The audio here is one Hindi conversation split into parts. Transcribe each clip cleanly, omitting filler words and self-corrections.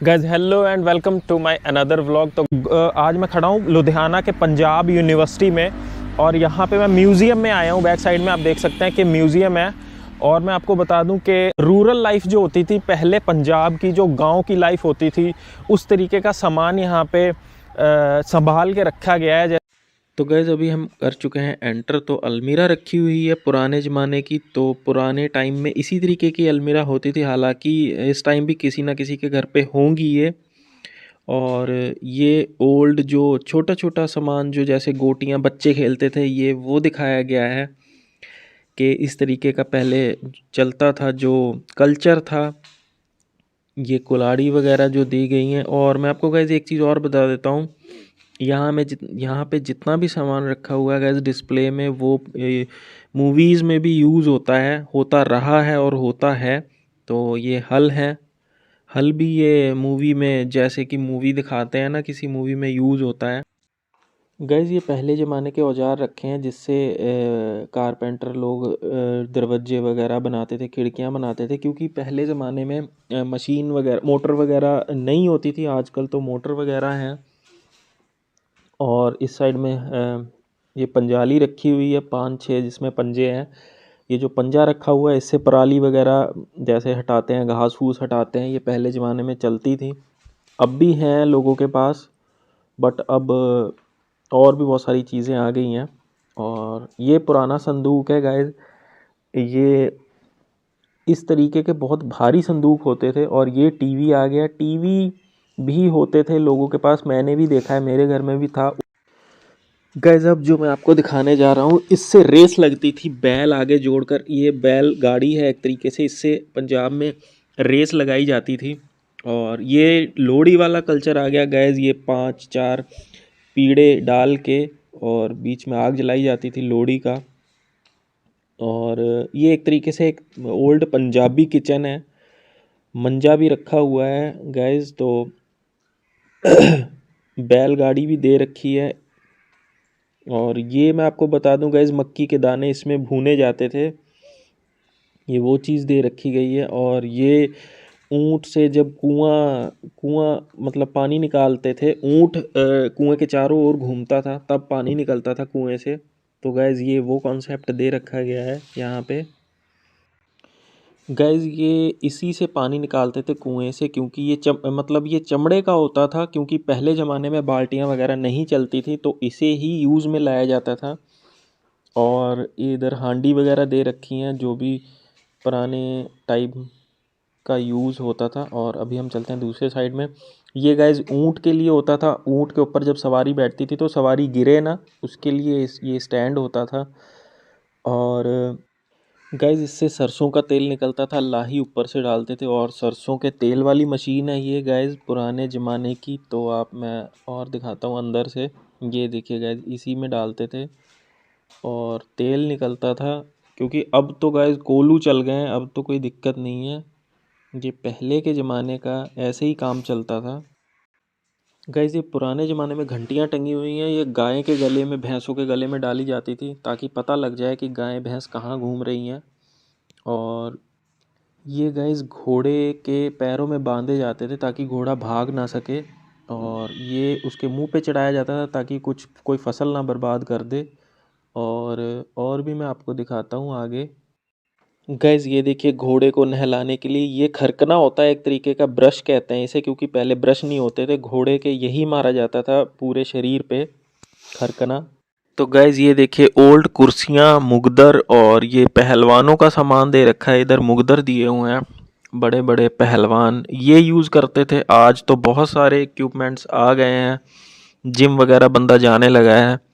Guys hello and welcome to my another vlog. तो आज मैं खड़ा हूँ लुधियाना के पंजाब यूनिवर्सिटी में और यहाँ पे मैं म्यूज़ियम में आया हूँ। बैक साइड में आप देख सकते हैं कि म्यूज़ियम है। और मैं आपको बता दूं कि रूरल लाइफ जो होती थी पहले, पंजाब की जो गांव की लाइफ होती थी, उस तरीके का सामान यहाँ पे संभाल के रखा गया है। तो गैज़ अभी हम कर चुके हैं एंटर। तो अलमीरा रखी हुई है पुराने ज़माने की। तो पुराने टाइम में इसी तरीके की अलमीरा होती थी, हालांकि इस टाइम भी किसी ना किसी के घर पे होंगी ये। और ये ओल्ड जो छोटा छोटा सामान, जो जैसे गोटियां बच्चे खेलते थे, ये वो दिखाया गया है कि इस तरीके का पहले चलता था, जो कल्चर था। ये कुल्हाड़ी वगैरह जो दी गई हैं। और मैं आपको गैस एक चीज़ और बता देता हूँ, यहाँ पे जितना भी सामान रखा हुआ है गैस डिस्प्ले में, वो मूवीज़ में भी यूज़ होता है, होता रहा है और होता है। तो ये हल है। हल भी ये मूवी में, जैसे कि मूवी दिखाते हैं ना, किसी मूवी में यूज़ होता है। गैस ये पहले ज़माने के औजार रखे हैं जिससे कारपेंटर लोग दरवाजे वगैरह बनाते थे, खिड़कियां बनाते थे, क्योंकि पहले ज़माने में मशीन वगैरह, मोटर वगैरह नहीं होती थी। आजकल तो मोटर वगैरह हैं। और इस साइड में ये पंजाली रखी हुई है 5-6, जिसमें पंजे हैं। ये जो पंजा रखा हुआ है, इससे पराली वगैरह जैसे हटाते हैं, घास फूस हटाते हैं, ये पहले ज़माने में चलती थी। अब भी हैं लोगों के पास, बट अब और भी बहुत सारी चीज़ें आ गई हैं। और ये पुराना संदूक है गाइस। ये इस तरीके के बहुत भारी संदूक होते थे। और ये टीवी आ गया। टीवी भी होते थे लोगों के पास, मैंने भी देखा है, मेरे घर में भी था। गाइस अब जो मैं आपको दिखाने जा रहा हूँ, इससे रेस लगती थी बैल आगे जोड़कर। ये बैल गाड़ी है एक तरीके से, इससे पंजाब में रेस लगाई जाती थी। और ये लोहड़ी वाला कल्चर आ गया गाइस। ये 5-4 पीढ़े डाल के और बीच में आग जलाई जाती थी लोहड़ी का। और ये एक तरीके से एक ओल्ड पंजाबी किचन है। मंजा भी रखा हुआ है गाइस। तो बैलगाड़ी भी दे रखी है। और ये मैं आपको बता दूं गाइस, मक्की के दाने इसमें भूने जाते थे, ये वो चीज़ दे रखी गई है। और ये ऊंट से जब कुआं कुआं मतलब पानी निकालते थे, ऊंट कुएं के चारों ओर घूमता था, तब पानी निकलता था कुएं से। तो गाइस ये वो कॉन्सेप्ट दे रखा गया है यहाँ पे। गाइस ये इसी से पानी निकालते थे कुएं से, क्योंकि ये मतलब ये चमड़े का होता था, क्योंकि पहले ज़माने में बाल्टियाँ वगैरह नहीं चलती थी, तो इसे ही यूज़ में लाया जाता था। और इधर हांडी वगैरह दे रखी हैं, जो भी पुराने टाइप का यूज़ होता था। और अभी हम चलते हैं दूसरे साइड में। ये गाइस ऊँट के लिए होता था। ऊँट के ऊपर जब सवारी बैठती थी तो सवारी गिरे ना, उसके लिए ये स्टैंड होता था। और गाइस इससे सरसों का तेल निकलता था, लाही ऊपर से डालते थे। और सरसों के तेल वाली मशीन है ये गाइस, पुराने ज़माने की। तो आप, मैं और दिखाता हूँ अंदर से। ये देखिए गाइस, इसी में डालते थे और तेल निकलता था। क्योंकि अब तो गाइस कोलू चल गए हैं, अब तो कोई दिक्कत नहीं है। ये पहले के ज़माने का ऐसे ही काम चलता था। गाइस ये पुराने ज़माने में घंटियाँ टंगी हुई हैं, ये गाय के गले में, भैंसों के गले में डाली जाती थी, ताकि पता लग जाए कि गाय भैंस कहाँ घूम रही हैं। और ये गाइस घोड़े के पैरों में बांधे जाते थे ताकि घोड़ा भाग ना सके। और ये उसके मुंह पे चढ़ाया जाता था ताकि कोई फसल ना बर्बाद कर दे। और भी मैं आपको दिखाता हूँ आगे। गैस ये देखिए, घोड़े को नहलाने के लिए ये खरकना होता है, एक तरीके का ब्रश कहते हैं इसे, क्योंकि पहले ब्रश नहीं होते थे, घोड़े के यही मारा जाता था पूरे शरीर पे, खरकना। तो गैस ये देखिए, ओल्ड कुर्सियाँ, मुगदर, और ये पहलवानों का सामान दे रखा है। इधर मुगदर दिए हुए हैं, बड़े बड़े पहलवान ये यूज़ करते थे। आज तो बहुत सारे इक्विपमेंट्स आ गए हैं, जिम वगैरह बंदा जाने लगा है।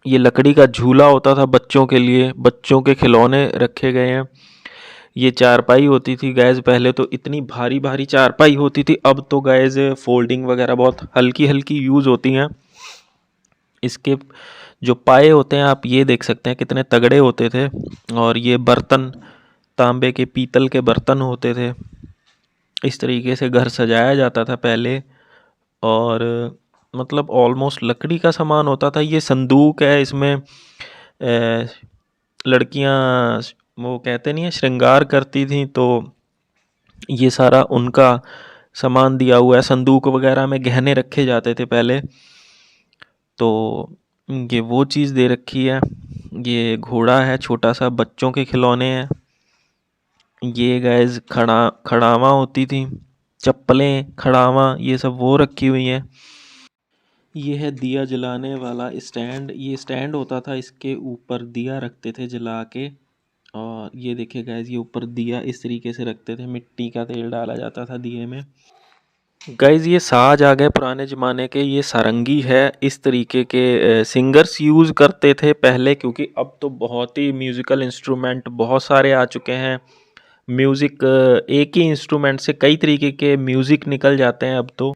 ये लकड़ी का झूला होता था बच्चों के लिए, बच्चों के खिलौने रखे गए हैं। ये चारपाई होती थी गैस, पहले तो इतनी भारी भारी चारपाई होती थी, अब तो गैस फोल्डिंग वगैरह बहुत हल्की हल्की यूज़ होती हैं। इसके जो पाए होते हैं, आप ये देख सकते हैं कितने तगड़े होते थे। और ये बर्तन तांबे के, पीतल के बर्तन होते थे। इस तरीके से घर सजाया जाता था पहले। और मतलब ऑलमोस्ट लकड़ी का सामान होता था। ये संदूक है, इसमें लड़कियां, वो कहते नहीं है, श्रृंगार करती थी, तो ये सारा उनका सामान दिया हुआ है। संदूक वगैरह में गहने रखे जाते थे पहले, तो ये वो चीज़ दे रखी है। ये घोड़ा है छोटा सा, बच्चों के खिलौने हैं। ये गाइस खड़ावा होती थी, चप्पलें, खड़ावा, ये सब वो रखी हुई हैं। ये है दिया जलाने वाला स्टैंड। ये स्टैंड होता था, इसके ऊपर दिया रखते थे जला के। और ये देखिए गाइस, ये ऊपर दिया इस तरीके से रखते थे, मिट्टी का तेल डाला जाता था दिए में। गाइस ये साज आ गए पुराने ज़माने के। ये सारंगी है, इस तरीके के सिंगर्स यूज़ करते थे पहले, क्योंकि अब तो बहुत ही म्यूज़िकल इंस्ट्रूमेंट बहुत सारे आ चुके हैं। म्यूज़िक एक ही इंस्ट्रूमेंट से कई तरीके के म्यूज़िक निकल जाते हैं अब तो।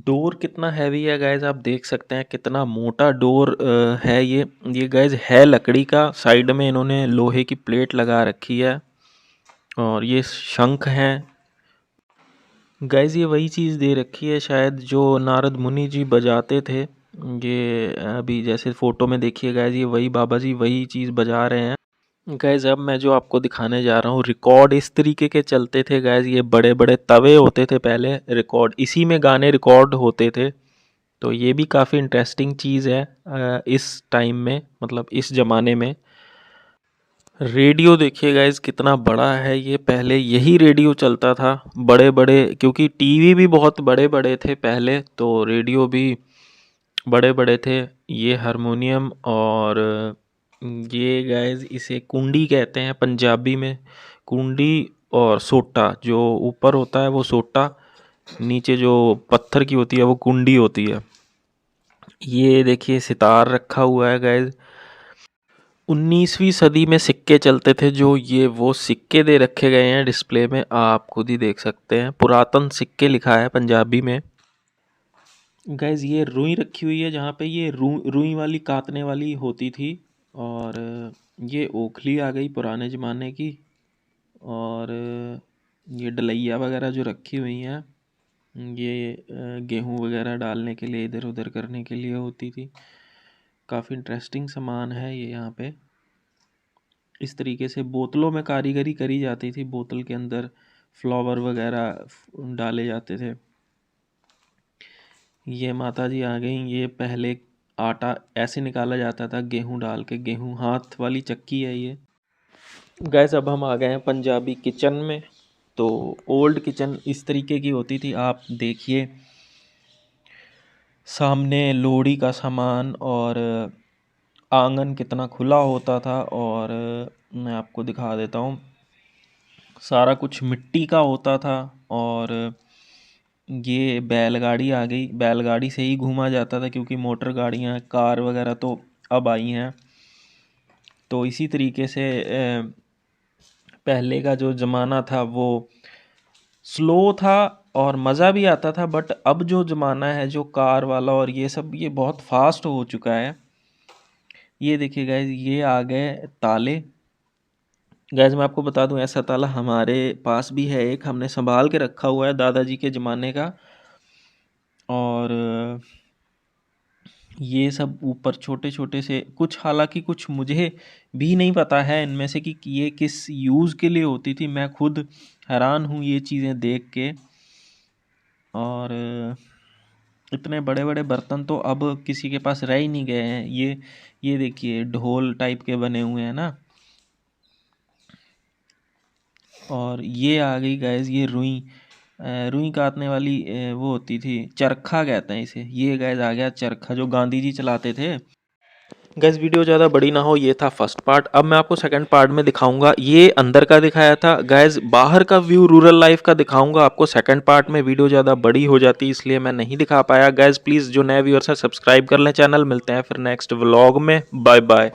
डोर कितना हैवी है गाइस, आप देख सकते हैं कितना मोटा डोर है ये गाइस है लकड़ी का। साइड में इन्होंने लोहे की प्लेट लगा रखी है। और ये शंख हैं गाइस, ये वही चीज़ दे रखी है शायद जो नारद मुनि जी बजाते थे। ये अभी जैसे फ़ोटो में देखिए गाइस, ये वही बाबा जी वही चीज़ बजा रहे हैं। गाइस अब मैं जो आपको दिखाने जा रहा हूँ, रिकॉर्ड इस तरीके के चलते थे गाइस। ये बड़े बड़े तवे होते थे पहले, रिकॉर्ड इसी में गाने रिकॉर्ड होते थे। तो ये भी काफ़ी इंटरेस्टिंग चीज़ है इस टाइम में, मतलब इस ज़माने में। रेडियो देखिए गाइस कितना बड़ा है ये, पहले यही रेडियो चलता था बड़े बड़े, क्योंकि टीवी भी बहुत बड़े बड़े थे पहले, तो रेडियो भी बड़े बड़े थे। ये हारमोनियम, और ये गाइस इसे कुंडी कहते हैं पंजाबी में। कुंडी और सोटा, जो ऊपर होता है वो सोटा, नीचे जो पत्थर की होती है वो कुंडी होती है। ये देखिए सितार रखा हुआ है गाइस। 19वीं सदी में सिक्के चलते थे, जो ये वो सिक्के दे रखे गए हैं डिस्प्ले में, आप खुद ही देख सकते हैं। पुरातन सिक्के लिखा है पंजाबी में। गाइज ये रुई रखी हुई है, जहाँ पे ये रुई वाली काटने वाली होती थी। और ये ओखली आ गई पुराने ज़माने की। और ये डलैया वगैरह जो रखी हुई हैं, ये गेहूँ वगैरह डालने के लिए, इधर उधर करने के लिए होती थी। काफ़ी इंटरेस्टिंग सामान है ये यहाँ पे। इस तरीके से बोतलों में कारीगरी करी जाती थी, बोतल के अंदर फ्लावर वगैरह डाले जाते थे। ये माता जी आ गई। ये पहले आटा ऐसे निकाला जाता था गेहूं डाल के, गेहूं हाथ वाली चक्की है ये। गैस अब हम आ गए हैं पंजाबी किचन में। तो ओल्ड किचन इस तरीके की होती थी, आप देखिए सामने लोहड़ी का सामान, और आंगन कितना खुला होता था। और मैं आपको दिखा देता हूँ, सारा कुछ मिट्टी का होता था। और ये बैलगाड़ी आ गई, बैलगाड़ी से ही घूमा जाता था, क्योंकि मोटर गाड़ियाँ कार वगैरह तो अब आई हैं। तो इसी तरीके से पहले का जो ज़माना था वो स्लो था और मज़ा भी आता था। बट अब जो ज़माना है जो कार वाला और ये सब, ये बहुत फास्ट हो चुका है। ये देखिए गाइज, ये आ गए ताले। गाइज मैं आपको बता दूं, ऐसा ताला हमारे पास भी है एक, हमने संभाल के रखा हुआ है दादाजी के ज़माने का। और ये सब ऊपर छोटे छोटे से कुछ, हालांकि कुछ मुझे भी नहीं पता है इनमें से कि ये किस यूज़ के लिए होती थी। मैं खुद हैरान हूँ ये चीज़ें देख के। और इतने बड़े बड़े बर्तन तो अब किसी के पास रह ही नहीं गए हैं। ये देखिए ढोल टाइप के बने हुए हैं ना। और ये आ गई गाइस, ये रुई काटने वाली वो होती थी, चरखा कहते हैं इसे। ये गाइस आ गया चरखा, जो गांधी जी चलाते थे। गाइस वीडियो ज़्यादा बड़ी ना हो, ये था फर्स्ट पार्ट। अब मैं आपको सेकंड पार्ट में दिखाऊंगा। ये अंदर का दिखाया था गाइस, बाहर का व्यू रूरल लाइफ का दिखाऊंगा आपको सेकंड पार्ट में। वीडियो ज़्यादा बड़ी हो जाती इसलिए मैं नहीं दिखा पाया। गाइस प्लीज़ जो नए व्यूअर्स हैं सब्सक्राइब कर लें चैनल। मिलते हैं फिर नेक्स्ट व्लॉग में। Bye bye.